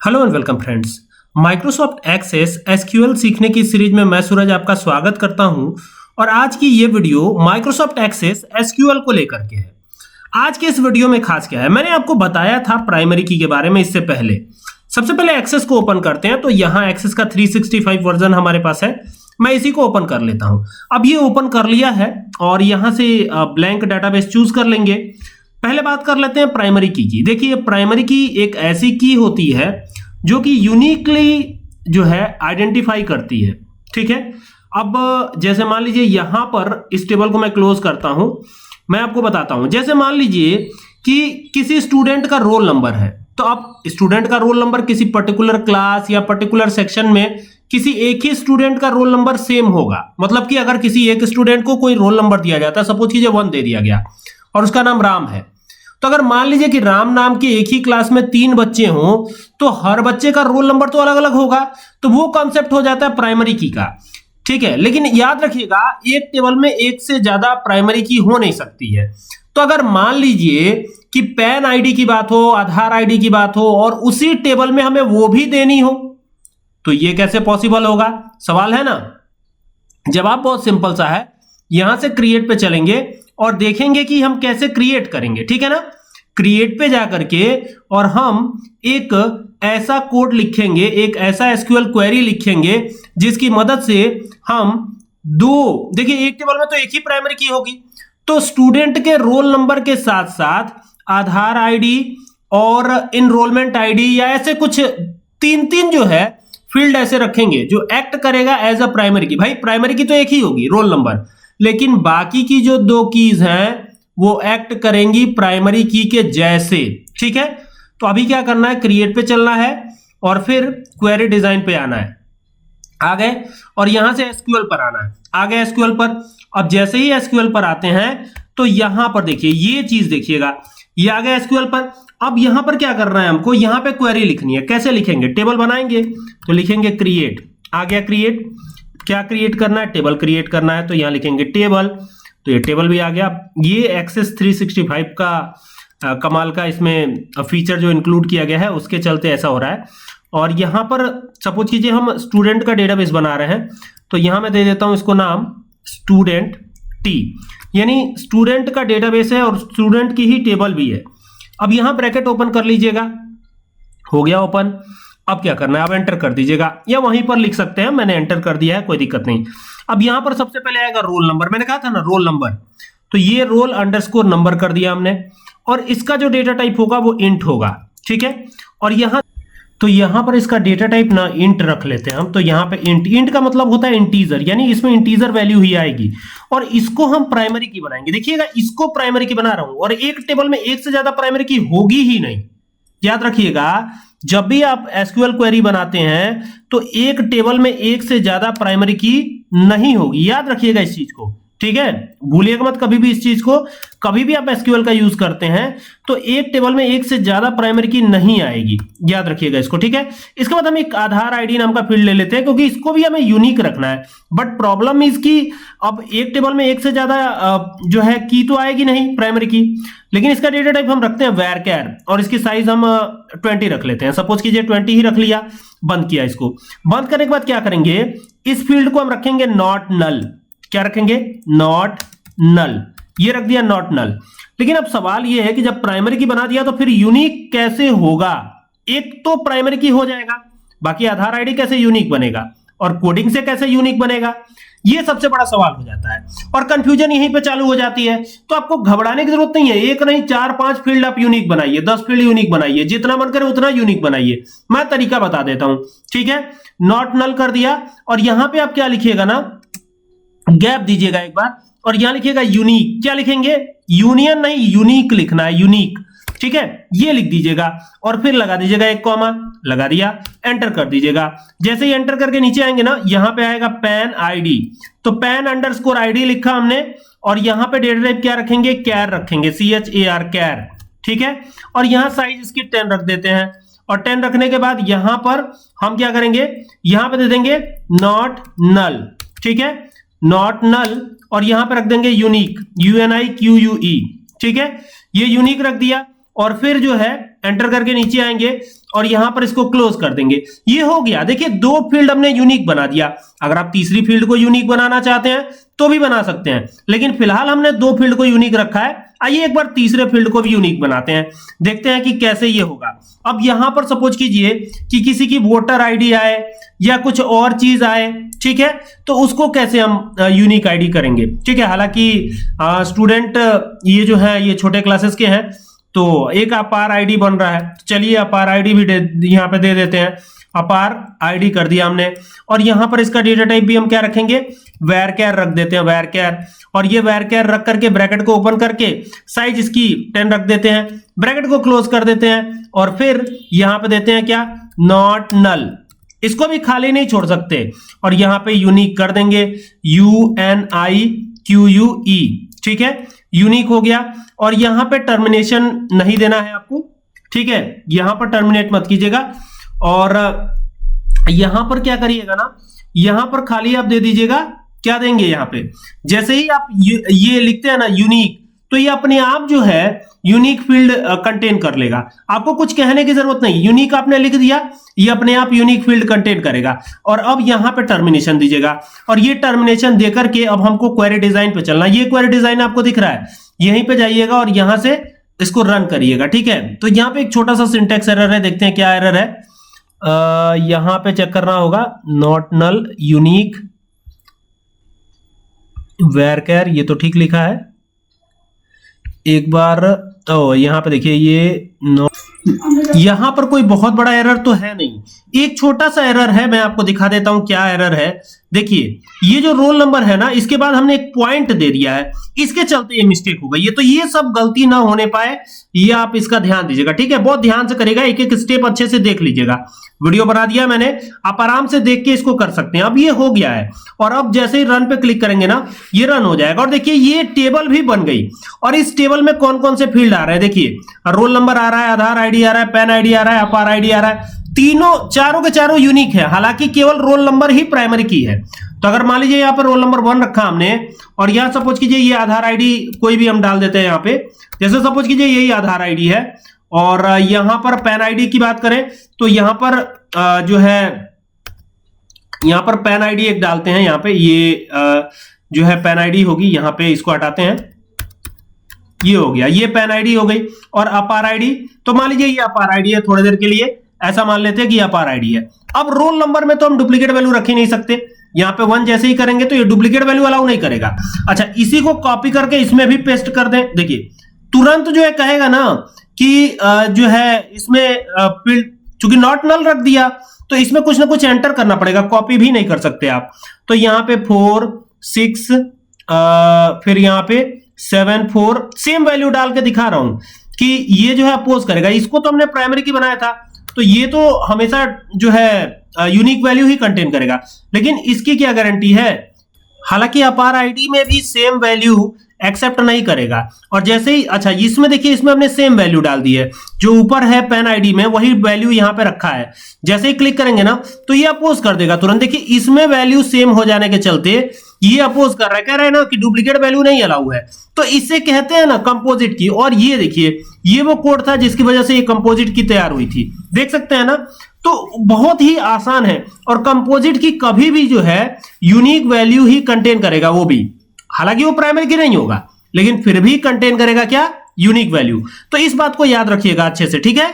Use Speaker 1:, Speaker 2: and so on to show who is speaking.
Speaker 1: Hello and welcome friends. Microsoft Access SQL सीखने की series में मैं सूरज आपका स्वागत करता हूं और आज की ये वीडियो माइक्रोसॉफ्ट एक्सेस एसक्यूएल को लेकर के है। आज के इस वीडियो में खास क्या है, मैंने आपको बताया था प्राइमरी की के बारे में इससे पहले। सबसे पहले एक्सेस को ओपन करते हैं तो यहाँ एक्सेस का 365 वर्जन हमारे पास है। मैं इसी को ओपन कर लेता हूं। अब ये ओपन कर लिया है और यहां से ब्लैंक डाटाबेस चूज कर लेंगे। पहले बात कर लेते हैं प्राइमरी की। देखिए, प्राइमरी की एक ऐसी की होती है जो कि यूनिकली जो है आइडेंटिफाई करती है। ठीक है, अब जैसे मान लीजिए यहां पर इस टेबल को मैं क्लोज करता हूं, मैं आपको बताता हूं। जैसे मान लीजिए कि किसी स्टूडेंट का रोल नंबर है, तो अब स्टूडेंट का रोल नंबर किसी पर्टिकुलर क्लास या पर्टिकुलर सेक्शन में किसी एक ही स्टूडेंट का रोल नंबर सेम होगा। मतलब कि अगर किसी एक स्टूडेंट को कोई रोल नंबर दिया जाता है, सपोज कीजिए 1 दे दिया गया और उसका नाम राम है, तो अगर मान लीजिए कि राम नाम के एक ही क्लास में 3 बच्चे हों तो हर बच्चे का रोल नंबर तो अलग अलग होगा। तो वो कॉन्सेप्ट हो जाता है प्राइमरी की का। ठीक है, लेकिन याद रखिएगा एक टेबल में एक से ज्यादा प्राइमरी की हो नहीं सकती है। तो अगर मान लीजिए कि पैन आईडी की बात हो, आधार आईडी की बात हो और उसी टेबल में हमें वो भी देनी हो, तो ये कैसे पॉसिबल होगा, सवाल है ना। जवाब बहुत सिंपल सा है। यहां से क्रिएट पे चलेंगे और देखेंगे कि हम कैसे क्रिएट करेंगे। ठीक है ना, क्रिएट पे जाकर के और हम एक ऐसा कोड लिखेंगे, एक ऐसा एसक्यूएल क्वेरी लिखेंगे जिसकी मदद से हम देखिए एक टेबल में तो एक ही प्राइमरी की होगी, तो स्टूडेंट के रोल नंबर के साथ साथ आधार आईडी और इनरोलमेंट आईडी या ऐसे कुछ तीन जो है फील्ड ऐसे रखेंगे जो एक्ट करेगा एज अ प्राइमरी की। भाई प्राइमरी की तो एक ही होगी रोल नंबर, लेकिन बाकी की जो 2 कीज हैं वो एक्ट करेंगी प्राइमरी की के जैसे। ठीक है, तो अभी क्या करना है, क्रिएट पे चलना है और फिर क्वेरी डिजाइन पे आना है। आ गए और यहां से एसक्यूएल पर आना है। आ गए एसक्यूएल पर। अब जैसे ही एसक्यूएल पर आते हैं तो यहां पर देखिए ये चीज देखिएगा, ये आ गया एसक्यूएल पर। अब यहां पर क्या करना है, हमको यहां पे क्वेरी लिखनी है। कैसे लिखेंगे, टेबल बनाएंगे तो लिखेंगे क्रिएट। आ गया क्रिएट। क्या क्रिएट करना है, टेबल क्रिएट करना है, तो यहां लिखेंगे टेबल। तो ये टेबल भी आ गया। ये एक्सेस 365 का कमाल का इसमें फीचर जो इंक्लूड किया गया है उसके चलते ऐसा हो रहा है। और यहां पर सपोज कीजिए हम स्टूडेंट का डेटाबेस बना रहे हैं, तो यहां मैं दे देता हूं इसको नाम स्टूडेंट टी, यानी स्टूडेंट का डेटाबेस है और स्टूडेंट की ही टेबल भी है। अब यहां ब्रैकेट ओपन कर लीजिएगा, हो गया ओपन। अब क्या करना है, अब एंटर कर दीजिएगा या वहीं पर लिख सकते हैं, मैंने एंटर कर दिया है, कोई दिक्कत नहीं। अब यहां पर सबसे पहले आएगा रोल नंबर, मैंने कहा था ना रोल नंबर, तो ये रोल अंडरस्कोर नंबर कर दिया हमने और इसका जो डेटा टाइप होगा वो इंट होगा। ठीक है, और यहां पर इसका डेटा टाइप ना इंट रख लेते हैं हम। तो यहां पे इंट का मतलब होता है इंटीजर, यानी इसमें इंटीजर वैल्यू ही आएगी और इसको हम प्राइमरी की बनाएंगे। देखिएगा इसको प्राइमरी की बना रहा हूं और एक टेबल में एक से ज्यादा प्राइमरी की होगी ही नहीं। याद रखिएगा जब भी आप एसक्यूएल क्वेरी बनाते हैं तो एक टेबल में एक से ज्यादा प्राइमरी की नहीं होगी। याद रखिएगा इस चीज को, ठीक है, भूलिएगा मत कभी भी इस चीज को। कभी भी आप एसक्यूएल का यूज करते हैं तो एक टेबल में एक से ज्यादा प्राइमरी की नहीं आएगी, याद रखिएगा इसको। ठीक है, इसके बाद हम एक आधार आईडी नाम का फील्ड ले लेते हैं क्योंकि इसको भी हमें यूनिक रखना है। बट प्रॉब्लम इसकी, अब एक टेबल में एक से ज्यादा जो है की तो आएगी नहीं प्राइमरी की, लेकिन इसका डेटा टाइप हम रखते हैं varchar और इसकी साइज हम 20 रख लेते हैं। सपोज कीजिए 20 ही रख लिया, बंद किया। इसको बंद करने के बाद क्या करेंगे, इस फील्ड को हम रखेंगे नॉट नल। क्या रखेंगे, नॉट नल, ये रख दिया नॉट नल। लेकिन अब सवाल ये है कि जब प्राइमरी की बना दिया तो फिर यूनिक कैसे होगा। एक तो प्राइमरी की हो जाएगा, बाकी आधार आईडी कैसे यूनिक बनेगा और कोडिंग से कैसे यूनिक बनेगा, ये सबसे बड़ा सवाल हो जाता है और कंफ्यूजन यहीं पे चालू हो जाती है। तो आपको घबराने की जरूरत नहीं है, एक नहीं 4-5 फील्ड आप यूनिक बनाइए, 10 फील्ड यूनिक बनाइए, जितना मन करे उतना यूनिक बनाइए। मैं तरीका बता देता हूं। ठीक है, नॉट नल कर दिया और यहां पे आप क्या लिखिएगा ना, गैप दीजिएगा एक बार और यहां लिखिएगा यूनिक। क्या लिखेंगे, यूनियन नहीं यूनिक लिखना है, यूनिक। ठीक है, ये लिख दीजिएगा और फिर लगा दीजिएगा एक कॉमा, लगा दिया, एंटर कर दीजिएगा। जैसे ही एंटर करके नीचे आएंगे ना, यहां पे आएगा पैन आईडी, तो पैन अंडरस्कोर आईडी लिखा हमने और यहां पे डेटा टाइप क्या रखेंगे, कैर रखेंगे, CHAR कैर। ठीक है, और यहां साइज इसकी 10 रख देते हैं और 10 रखने के बाद यहां पर हम क्या करेंगे, यहां पे दे देंगे नॉट नल। ठीक है, नॉट नल और यहां पे रख देंगे यूनिक, UNIQUE। ठीक है, ये यूनिक रख दिया और फिर जो है एंटर करके नीचे आएंगे और यहां पर इसको क्लोज कर देंगे। ये हो गया। देखिए 2 फील्ड हमने यूनिक बना दिया। अगर आप तीसरी फील्ड को यूनिक बनाना चाहते हैं तो भी बना सकते हैं, लेकिन फिलहाल हमने 2 फील्ड को यूनिक रखा है। आइए एक बार तीसरे फील्ड को भी यूनिक बनाते हैं, देखते हैं कि कैसे ये होगा। अब यहां पर सपोज कीजिए कि किसी की वोटर आईडी आए या कुछ और चीज आए, ठीक है, तो उसको कैसे हम यूनिक आईडी करेंगे, ठीक है। हालांकि स्टूडेंट ये जो है ये छोटे क्लासेस के हैं, तो एक अपार आईडी बन रहा है। चलिए अपार आईडी भी यहाँ पे दे देते हैं। अपार आईडी कर दिया हमने, और यहां पर इसका डेटा टाइप भी हम क्या रखेंगे, varchar रख देते हैं, varchar। और ये varchar रख करके ब्रैकेट को ओपन करके साइज इसकी 10 रख देते हैं, ब्रैकेट को क्लोज कर देते हैं, और फिर यहां पे देते हैं क्या, नॉट नल। इसको भी खाली नहीं छोड़ सकते, और यहां पे यूनिक कर देंगे, UNIQUE, ठीक है, यूनिक हो गया। और यहां पे टर्मिनेशन नहीं देना है आपको, ठीक है, यहां पर टर्मिनेट मत कीजिएगा। और यहां पर क्या करिएगा ना, यहां पर खाली आप दे दीजिएगा, क्या देंगे यहां पे, जैसे ही आप ये लिखते हैं ना यूनिक, तो ये अपने आप जो है यूनिक फील्ड कंटेन कर लेगा। आपको कुछ कहने की जरूरत नहीं, यूनिक आपने लिख दिया, ये अपने आप यूनिक फील्ड कंटेन करेगा। और अब यहां पे टर्मिनेशन दीजिएगा, और ये टर्मिनेशन देकर के अब हमको क्वेरी डिजाइन पे चलना। ये क्वेरी डिजाइन आपको दिख रहा है, यहीं पे जाइएगा और यहां से इसको रन करिएगा, ठीक है। तो यहां पे एक छोटा सा सिंटेक्स एरर है, देखते हैं क्या एरर है। यहां पे चेक करना होगा, नॉट नल यूनिक varchar, ये तो ठीक लिखा है। एक बार यहां पे देखिए ये यहां पर कोई बहुत बड़ा एरर तो है नहीं, एक छोटा सा एरर है, मैं आपको दिखा देता हूं क्या एरर है। देखिए ये जो रोल नंबर है ना, इसके बाद हमने एक पॉइंट दे दिया है, इसके चलते ये मिस्टेक हो गई है। तो ये सब गलती ना होने पाए, ये आप इसका ध्यान दीजिएगा, ठीक है, बहुत ध्यान से करेगा, एक एक स्टेप अच्छे से देख लीजिएगा। वीडियो बना दिया मैंने, आप आराम से देख के इसको कर सकते हैं। अब ये हो गया है, और अब जैसे ही रन पे क्लिक करेंगे ना, ये रन हो जाएगा। और देखिए ये टेबल भी बन गई, और इस टेबल में कौन कौन से फील्ड आ रहे हैं, देखिए रोल नंबर आ रहा है, आधार आईडी आ रहा है, पैन आईडी आ रहा है, अपार आईडी आ रहा है, तीनों चारों के चारों यूनिक है। हालांकि केवल रोल नंबर ही प्राइमरी की है। तो अगर मान लीजिए यहाँ पर रोल नंबर 1 रखा हमने, और यहां सपोज कीजिए ये आधार आईडी कोई भी हम डाल देते हैं यहाँ पे, जैसे सपोज कीजिए यही आधार आईडी है। और यहां पर पैन आईडी की बात करें तो यहां पर जो है यहां पर पैन आईडी एक डालते हैं, यहां पे ये जो है पैन आईडी होगी, यहां पे इसको हटाते हैं, ये हो गया, ये पैन आईडी हो गई। और अपार आईडी, तो मान लीजिए ये अपार आईडी है, थोड़ी देर के लिए ऐसा मान लेते हैं कि अपार आईडी है। अब रोल नंबर में तो हम डुप्लीकेट वैल्यू रख ही नहीं सकते, यहां पे 1 जैसे ही करेंगे तो ये डुप्लीकेट वैल्यू अलाउ नहीं करेगा। अच्छा, इसी को कॉपी करके इसमें भी पेस्ट कर दें। देखिए तुरंत जो है कहेगा ना कि जो है इसमें फील्ड, चूंकि नॉट नल रख दिया तो इसमें कुछ ना कुछ एंटर करना पड़ेगा, कॉपी भी नहीं कर सकते आप। तो यहां पे 4 6 फिर यहां पे 7 4 सेम वैल्यू डाल के दिखा रहा हूं कि ये जो है अपोज करेगा। इसको तो हमने प्राइमरी की बनाया था, तो ये तो हमेशा जो है यूनिक वैल्यू ही कंटेन करेगा, लेकिन इसकी क्या गारंटी है। हालांकि अपार आईडी में भी सेम वैल्यू एक्सेप्ट नहीं करेगा। और जैसे ही, अच्छा इसमें देखिए, इसमें हमने सेम वैल्यू डाल दी है, जो ऊपर है पैन आईडी में वही वैल्यू यहां पे रखा है। जैसे ही क्लिक करेंगे ना तो ये अपोज कर देगा तुरंत। देखिए इसमें वैल्यू सेम हो जाने के चलते ये अपोज कर रहा है, कह रहा है ना कि डुप्लीकेट वैल्यू नहीं अलाउ है। तो इसे कहते हैं ना कंपोजिट की। और ये देखिए ये वो कोड था जिसकी वजह से ये कंपोजिट की तैयार हुई थी, देख सकते हैं ना। तो बहुत ही आसान है, और कंपोजिट की कभी भी जो है यूनिक वैल्यू ही कंटेन करेगा, वो भी हालांकि वो प्राइमरी की नहीं होगा, लेकिन फिर भी कंटेन करेगा क्या, यूनिक वैल्यू। तो इस बात को याद रखिएगा अच्छे से, ठीक है।